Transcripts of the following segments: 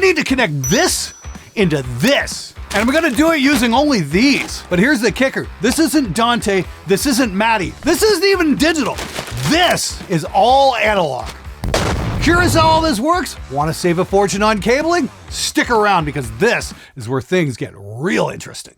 need to connect this into this. And we're gonna do it using only these. But here's the kicker. This isn't Dante, this isn't Matty, this isn't even digital. This is all analog. Curious how all this works? Want to save a fortune on cabling? Stick around because this is where things get real interesting.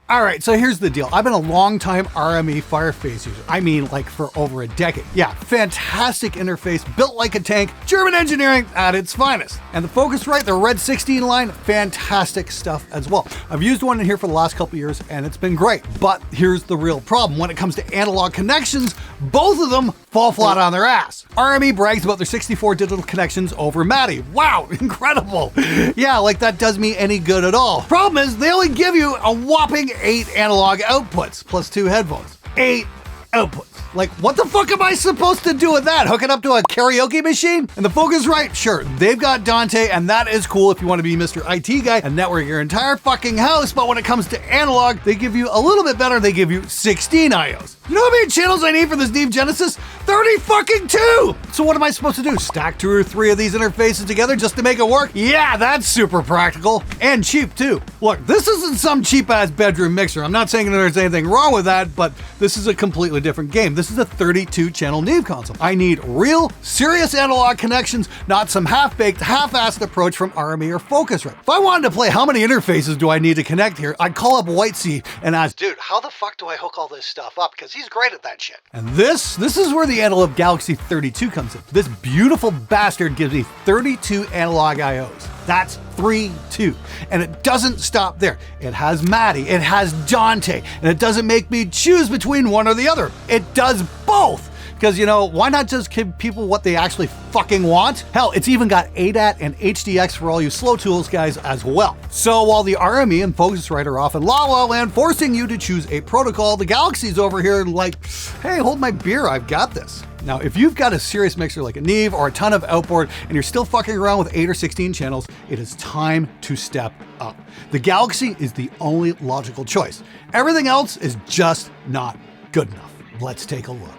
All right, so here's the deal. I've been a long-time RME Fireface user. I mean, like for over a decade. Yeah, fantastic interface, built like a tank, German engineering at its finest. And the Focusrite, the Red 16 line, fantastic stuff as well. I've used one in here for the last couple of years and it's been great. But here's the real problem. When it comes to analog connections, both of them fall flat on their ass. RME brags about their 64 digital connections over Matty. Wow, incredible. Yeah, like that does me any good at all. Problem is, they only give you a whopping 8 analog outputs plus 2 headphones. 8 outputs. Like, what the fuck am I supposed to do with that? Hook it up to a karaoke machine? And the Focusrite, sure, they've got Dante, and that is cool if you want to be Mr. IT guy and network your entire fucking house. But when it comes to analog, they give you a little bit better. They give you 16 IOs. You know how many channels I need for this Neve Genesis? 30 fucking 2! So what am I supposed to do? Stack 2 or 3 of these interfaces together just to make it work? Yeah, that's super practical. And cheap too. Look, this isn't some cheap ass bedroom mixer. I'm not saying there's anything wrong with that, but this is a completely different game. This is a 32 channel Neve console. I need real, serious analog connections, not some half-baked, half-assed approach from RME or Focusrite. If I wanted to play how many interfaces do I need to connect here, I'd call up Whitesea and ask, dude, how the fuck do I hook all this stuff up? Because he's great at that shit. And this is where the Antelope Galaxy 32 comes in. This beautiful bastard gives me 32 analog IOs. That's 3-2. And it doesn't stop there. It has Matty, it has Dante, and it doesn't make me choose between one or the other. It does both. Because, you know, why not just give people what they actually fucking want? Hell, it's even got ADAT and HDX for all you slow tools guys as well. So while the RME and Focusrite are off in La La Land forcing you to choose a protocol, the Galaxy's over here like, hey, hold my beer, I've got this. Now, if you've got a serious mixer like a Neve or a ton of outboard and you're still fucking around with 8 or 16 channels, it is time to step up. The Galaxy is the only logical choice. Everything else is just not good enough. Let's take a look.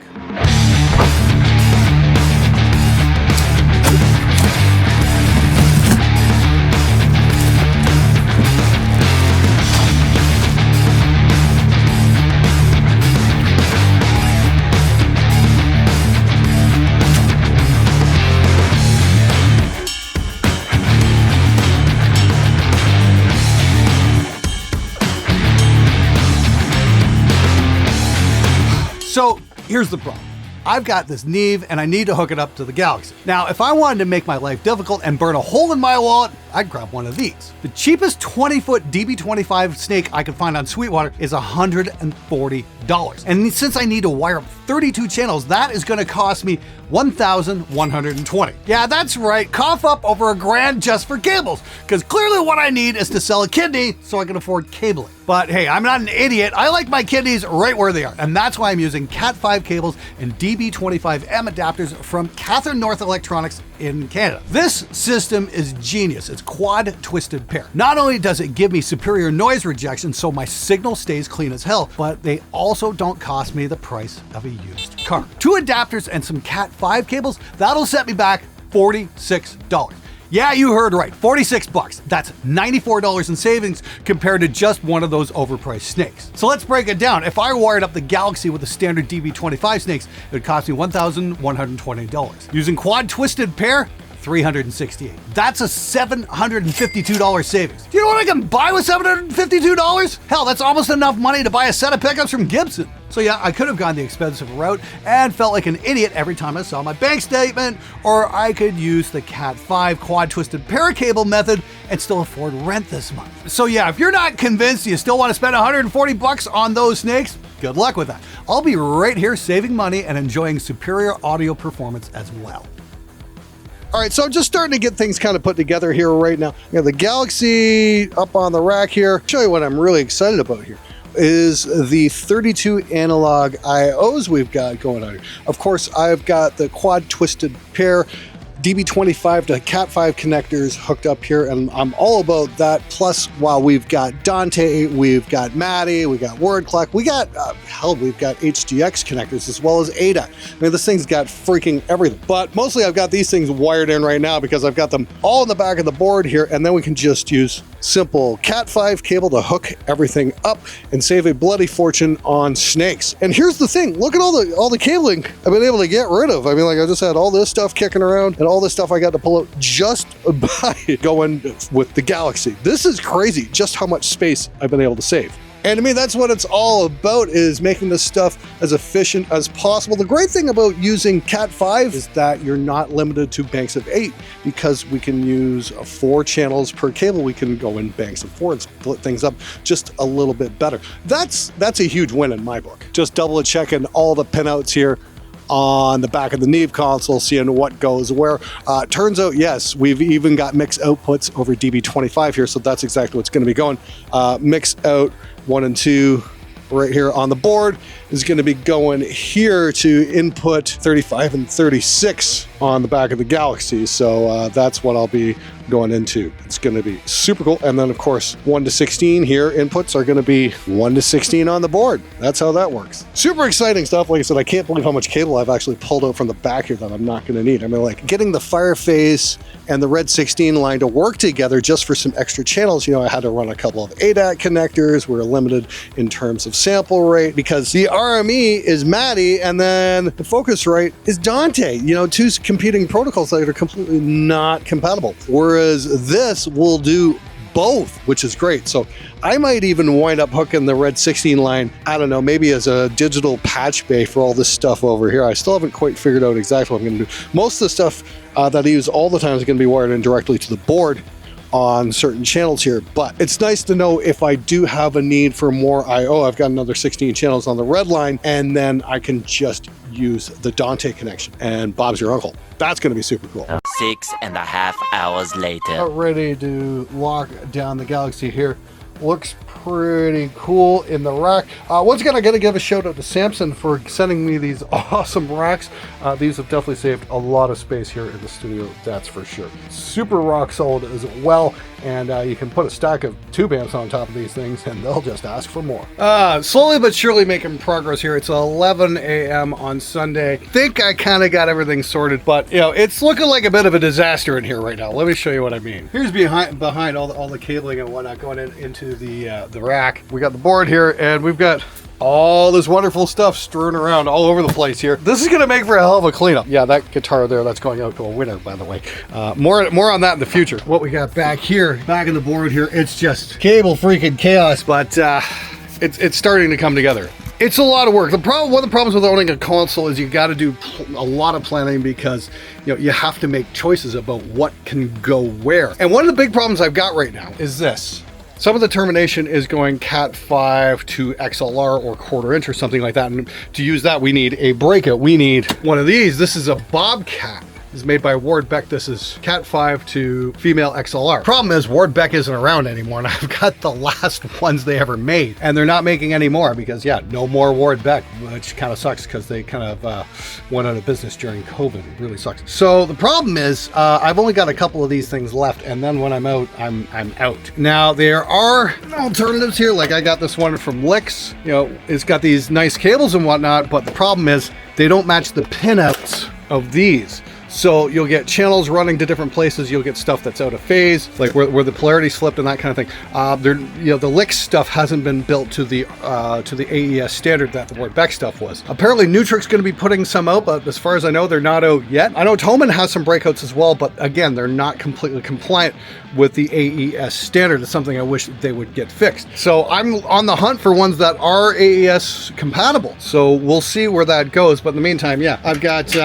So here's the problem. I've got this Neve and I need to hook it up to the Galaxy. Now, if I wanted to make my life difficult and burn a hole in my wallet, I'd grab one of these. The cheapest 20-foot DB25 snake I could find on Sweetwater is $140. And since I need to wire up 32 channels, that is gonna cost me $1,120. Yeah, that's right, cough up over $1,000 just for cables, because clearly what I need is to sell a kidney so I can afford cabling. But hey, I'm not an idiot. I like my kidneys right where they are. And that's why I'm using Cat5 cables and DB25M adapters from Catherine North Electronics in Canada. This system is genius. It's quad twisted pair. Not only does it give me superior noise rejection so my signal stays clean as hell, but they also don't cost me the price of a used car. 2 adapters and some Cat5 cables, that'll set me back $46. Yeah, you heard right, 46 bucks. That's $94 in savings compared to just one of those overpriced snakes. So let's break it down. If I wired up the Galaxy with the standard DB25 snakes, it would cost me $1,120. Using quad twisted pair, $368. That's a $752 savings. Do you know what I can buy with $752? Hell, that's almost enough money to buy a set of pickups from Gibson. So yeah, I could have gone the expensive route and felt like an idiot every time I saw my bank statement, or I could use the Cat5 quad twisted paracable method and still afford rent this month. So yeah, if you're not convinced you still want to spend 140 bucks on those snakes, good luck with that. I'll be right here saving money and enjoying superior audio performance as well. All right, so I'm just starting to get things kind of put together here right now. You know, the Galaxy up on the rack here. Show you what I'm really excited about here is the 32 analog IOs we've got going on here. Of course, I've got the quad twisted pair DB25 to Cat5 connectors hooked up here, and I'm all about that. Plus, while we've got Dante, we've got Maddie, we got WordClock, we got, hell, we've got HDX connectors as well as ADAT. I mean, this thing's got freaking everything. But mostly I've got these things wired in right now because I've got them all in the back of the board here, and then we can just use simple Cat5 cable to hook everything up and save a bloody fortune on snakes. And here's the thing, look at all the cabling I've been able to get rid of. I mean, like, I just had all this stuff kicking around and all this stuff I got to pull out just by going with the Galaxy. This is crazy just how much space I've been able to save. And to me, that's what it's all about, is making this stuff as efficient as possible. The great thing about using Cat5 is that you're not limited to banks of 8, because we can use 4 channels per cable. We can go in banks of 4 and split things up just a little bit better. That's a huge win in my book. Just double checking all the pinouts here on the back of the Neve console, seeing what goes where. Turns out, yes, we've even got mix outputs over DB25 here, so that's exactly what's going to be going. Mix out 1 and 2 right here on the board is going to be going here to input 35 and 36 on the back of the Galaxy. So that's what I'll be going into. It's going to be super cool. And then of course 1 to 16 here inputs are going to be 1 to 16 on the board. That's how that works. Super exciting stuff. Like I said, I can't believe how much cable I've actually pulled out from the back here that I'm not going to need. I mean, like, getting the Fireface and the Red 16 line to work together just for some extra channels, you know, I had to run a couple of ADAT connectors. We're limited in terms of sample rate because the RME is Maddie and then the Focusrite is Dante. You know, 2 competing protocols that are completely not compatible. Whereas this will do both, which is great. So I might even wind up hooking the Red 16 line, I don't know, maybe as a digital patch bay for all this stuff over here. I still haven't quite figured out exactly what I'm going to do. Most of the stuff that I use all the time is going to be wired in directly to the board on certain channels here, but it's nice to know if I do have a need for more I/O, I've got another 16 channels on the red line, and then I can just use the Dante connection, and Bob's your uncle. That's going to be super cool. 6.5 hours later. Ready to lock down the Galaxy here. Looks pretty cool in the rack. Once again, I gotta give a shout out to Samson for sending me these awesome racks. These have definitely saved a lot of space here in the studio, that's for sure. Super rock solid as well, and you can put a stack of tube amps on top of these things and they'll just ask for more. Slowly but surely making progress here. It's 11 a.m. on Sunday. Think I kind of got everything sorted, but you know, it's looking like a bit of a disaster in here right now. Let me show you what I mean. Here's behind all the cabling and whatnot going into the rack. We got the board here and we've got all this wonderful stuff strewn around all over the place here. This is gonna make for a hell of a cleanup. Yeah, that guitar there, that's going out to a winner, by the way. More on that in the future. What we got back here, back in the board here, it's just cable freaking chaos, but it's starting to come together. It's a lot of work. One of the problems with owning a console is you got to do a lot of planning because you know you have to make choices about what can go where. And one of the big problems I've got right now is this. Some of the termination is going Cat5 to XLR or 1/4 inch or something like that. And to use that, we need a breakout. We need one of these. This is a Bobcat. This is made by Ward Beck. This is Cat5 to female XLR. Problem is Ward Beck isn't around anymore and I've got the last ones they ever made. And they're not making any more because yeah, no more Ward Beck, which kind of sucks because they kind of went out of business during COVID. It really sucks. So the problem is I've only got a couple of these things left and then when I'm out, I'm out. Now there are alternatives here. Like I got this one from Licks. You know, it's got these nice cables and whatnot, but the problem is they don't match the pinouts of these. So you'll get channels running to different places. You'll get stuff that's out of phase, like where the polarity slipped and that kind of thing. You know, the Licks stuff hasn't been built to the AES standard that the Ward Beck stuff was. Apparently, Nutric's going to be putting some out, but as far as I know, they're not out yet. I know Toman has some breakouts as well, but again, they're not completely compliant with the AES standard. It's something I wish they would get fixed. So I'm on the hunt for ones that are AES compatible. So we'll see where that goes. But in the meantime, yeah, I've got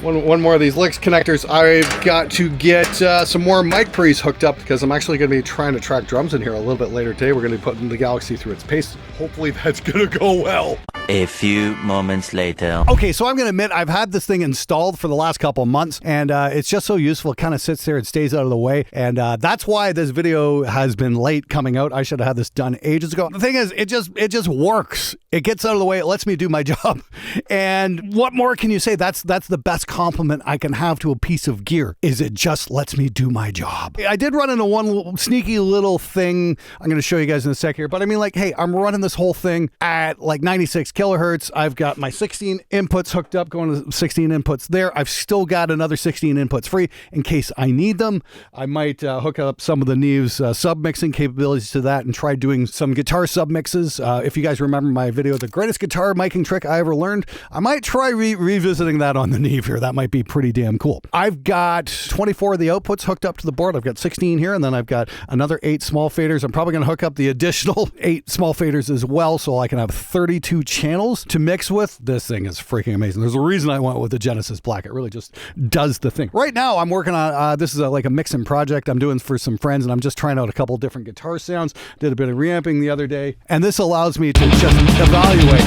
one more of these Licks connectors. I've got to get some more mic pre's hooked up because I'm actually going to be trying to track drums in here a little bit later today. We're going to be putting the Galaxy through its paces. Hopefully that's going to go well. A few moments later. Okay, so I'm going to admit I've had this thing installed for the last couple of months, and it's just so useful. It kind of sits there and stays out of the way, and that's why this video has been late coming out. I should have had this done ages ago. The thing is, it just works. It gets out of the way. It lets me do my job. And what more can you say? That's the best compliment I can have to a piece of gear, is it just lets me do my job. I did run into one little, sneaky little thing I'm going to show you guys in a sec here, but I mean, like, hey, I'm running this whole thing at like 96 kilohertz. I've got my 16 inputs hooked up, going to 16 inputs there. I've still got another 16 inputs free in case I need them. I might hook up some of the Neve's sub-mixing capabilities to that and try doing some guitar sub-mixes. If you guys remember my video, the greatest guitar miking trick I ever learned, I might try revisiting that on the Neve here. That might be pretty damn cool. I've got 24 of the outputs hooked up to the board. I've got 16 here, and then I've got another 8 small faders. I'm probably going to hook up the additional 8 small faders as well, so I can have 32 channels to mix with. This thing is freaking amazing. There's a reason I went with the Genesis Black. It really just does the thing. Right now, I'm working on, this is like a mixing project I'm doing for some friends, and I'm just trying out a couple different guitar sounds. Did a bit of reamping the other day, and this allows me to just evaluate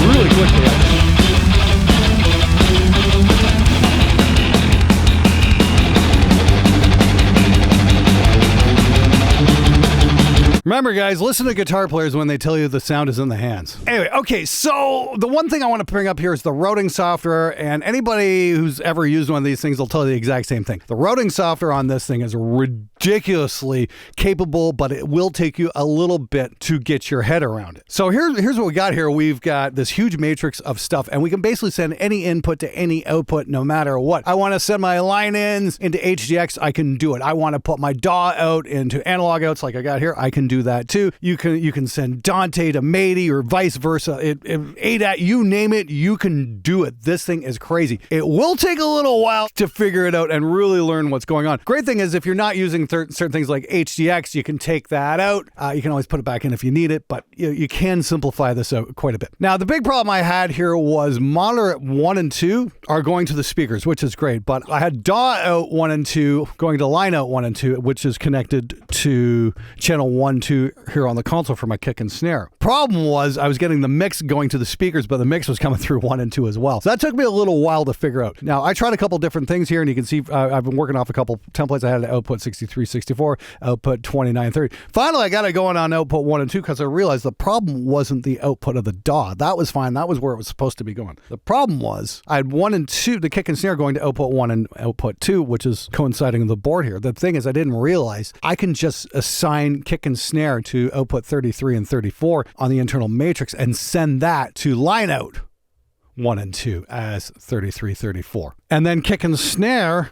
really quickly. Remember, guys, listen to guitar players when they tell you the sound is in the hands. Anyway, okay, so the one thing I want to bring up here is the routing software, and anybody who's ever used one of these things will tell you the exact same thing. The routing software on this thing is ridiculously capable, but it will take you a little bit to get your head around it. So here's what we got here. We've got this huge matrix of stuff, and we can basically send any input to any output no matter what. I want to send my line ins into HDX, I can do it. I want to put my DAW out into analog outs like I got here, I can do that too. You can send Dante to MIDI or vice versa. ADAT, you name it, you can do it. This thing is crazy. It will take a little while to figure it out and really learn what's going on. Great thing is if you're not using certain things like HDX, you can take that out. You can always put it back in if you need it, but you can simplify this out quite a bit. Now, the big problem I had here was monitor 1 and 2 are going to the speakers, which is great, but I had DAW out 1 and 2 going to line out 1 and 2, which is connected to channel 1, 2 here on the console for my kick and snare. Problem was I was getting the mix going to the speakers, but the mix was coming through 1 and 2 as well. So that took me a little while to figure out. Now, I tried a couple different things here, and you can see I've been working off a couple templates. I had an output 63, 64, output 29, 30. Finally, I got it going on output 1 and 2 because I realized the problem wasn't the output of the DAW. That was fine. That was where it was supposed to be going. The problem was I had 1 and 2, the kick and snare going to output 1 and output 2, which is coinciding with the board here. The thing is I didn't realize I can just assign kick and snare to output 33 and 34 on the internal matrix and send that to line out 1 and 2 as 33, 34. And then kick and snare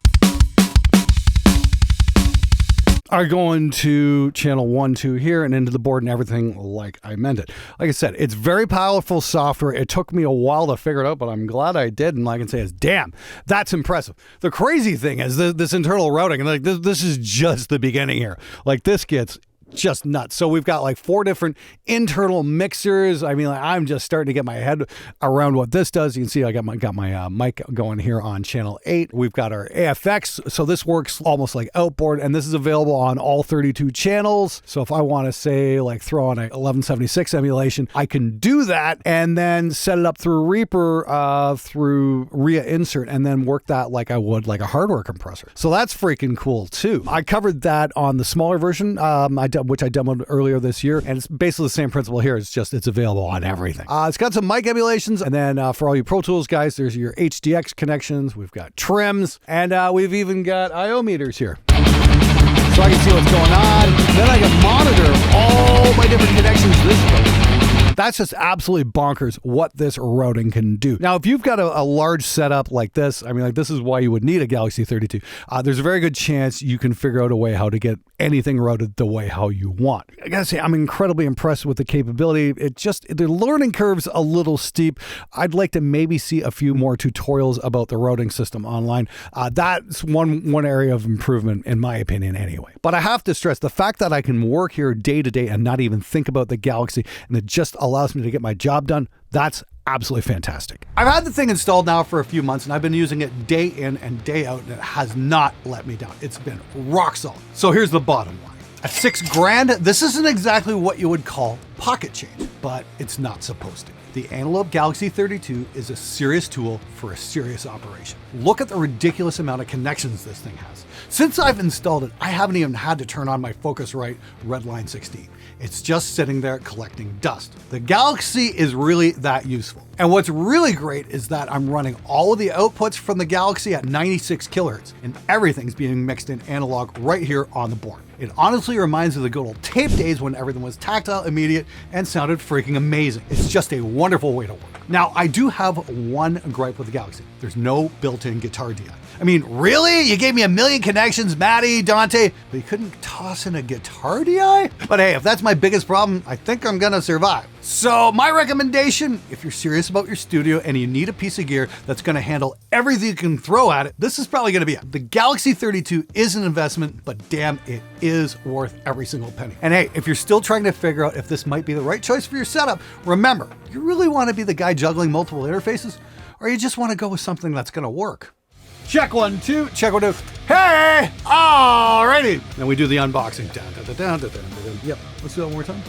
are going to channel 1, 2 here and into the board and everything like I meant it. Like I said, it's very powerful software. It took me a while to figure it out, but I'm glad I did. And all I can say is, damn, that's impressive. The crazy thing is this internal routing, and like this is just the beginning here. Like this gets just nuts. So we've got like 4 different internal mixers. I mean, like, I'm just starting to get my head around what this does. You can see I got my mic going here on channel 8. We've got our AFX. So this works almost like outboard, and this is available on all 32 channels. So if I want to say like throw on a 1176 emulation, I can do that and then set it up through Reaper through RIA insert and then work that like I would like a hardware compressor. So that's freaking cool too. I covered that on the smaller version. Which I demoed earlier this year, and it's basically the same principle here. It's just it's available on everything. It's got some mic emulations, and then for all you Pro Tools guys, there's your HDX connections. We've got trims, and we've even got I/O meters here, so I can see what's going on. Then I can monitor all my different connections this way. That's just absolutely bonkers what this routing can do. Now, if you've got a large setup like this, I mean, like this is why you would need a Galaxy 32. There's a very good chance you can figure out a way how to get anything routed the way how you want. I gotta say, I'm incredibly impressed with the capability. The learning curve's a little steep. I'd like to maybe see a few more tutorials about the routing system online. That's one area of improvement in my opinion anyway. But I have to stress the fact that I can work here day to day and not even think about the Galaxy, and it just allows me to get my job done. That's absolutely fantastic. I've had the thing installed now for a few months, and I've been using it day in and day out, and it has not let me down. It's been rock solid. So here's the bottom line. At $6,000, this isn't exactly what you would call pocket change, but it's not supposed to be. The Antelope Galaxy 32 is a serious tool for a serious operation. Look at the ridiculous amount of connections this thing has. Since I've installed it, I haven't even had to turn on my Focusrite Redline 16. It's just sitting there collecting dust. The Galaxy is really that useful. And what's really great is that I'm running all of the outputs from the Galaxy at 96 kHz, and everything's being mixed in analog right here on the board. It honestly reminds me of the good old tape days when everything was tactile, immediate, and sounded freaking amazing. It's just a wonderful way to work. Now, I do have one gripe with the Galaxy. There's no built-in guitar DI. I mean, really? You gave me a million connections, Maddie, Dante, but you couldn't toss in a guitar DI? But hey, if that's my biggest problem, I think I'm gonna survive. So my recommendation, if you're serious about your studio and you need a piece of gear that's gonna handle everything you can throw at it, this is probably gonna be it. The Galaxy 32 is an investment, but damn, it is worth every single penny. And hey, if you're still trying to figure out if this might be the right choice for your setup, remember, you really wanna be the guy juggling multiple interfaces, or you just wanna go with something that's gonna work. Check 1, 2, check 1, 2. Hey! Alrighty! Then we do the unboxing. Yep, let's do that one more time.